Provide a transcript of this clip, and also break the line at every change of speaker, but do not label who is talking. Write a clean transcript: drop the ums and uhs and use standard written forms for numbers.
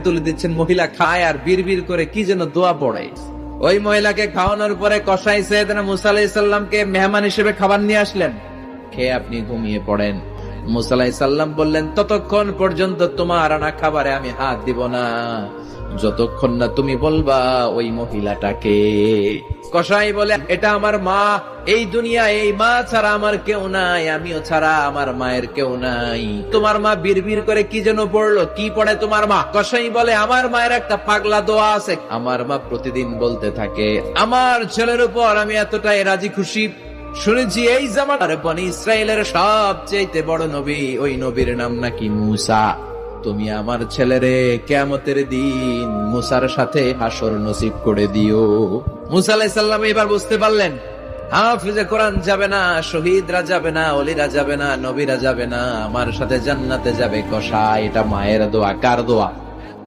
তুলে দিচ্ছেন, মহিলা খায় আর বিড়বিড় করে কি যেন দোয়া পড়ে। ওই মহিলাকে খাওয়ানোর পরে কসাই সাইয়েদনা মুসা আলাইহিস সালামকে মেহমান হিসেবে খাবার নিয়ে আসলেন। খেয়ে আপনি ঘুমিয়ে পড়েন। মুসা আলাইহিস সালাম বললেন, ততক্ষণ পর্যন্ত তোমার আনা খাবারে আমি হাত দিব না, যতক্ষণ না তুমি বলবা ওই মহিলাটাকে। কসাই বলে, এটা আমার মা, এই দুনিয়া এই মা ছাড়া আমার কেউ নাই, আমিও ছাড়া আমার মায়ের কেউ নাই। তোমার মা বিড়বিড় করে কি যেন পড়লো, কি পড়ে তোমার মা? কসাই বলে, আমার মায়ের একটা পাগলা দোয়া আছে, আমার মা প্রতিদিন বলতে থাকে, আমার ছেলের উপর আমি এতটাই রাজি খুশি, শুনেছি এই জামানার বনি ইসরায়েলের সবচেয়ে বড় নবী, ওই নবীর নাম নাকি মুসা। তুমি আমার ছেলেরে কিয়ামতের দিন মুসার সাথে হাসর নসিব করে দিও। মুসা আলাইহিস সালাম এবার বুঝতে পারলেন, হাফিজে কোরআন যাবে না, শহীদরা যাবে না, ওলিরা যাবে না, নবীরা যাবে না, আমার সাথে জান্নাতে যাবে কসাই। এটা মায়ের দোয়া। কার দোয়া?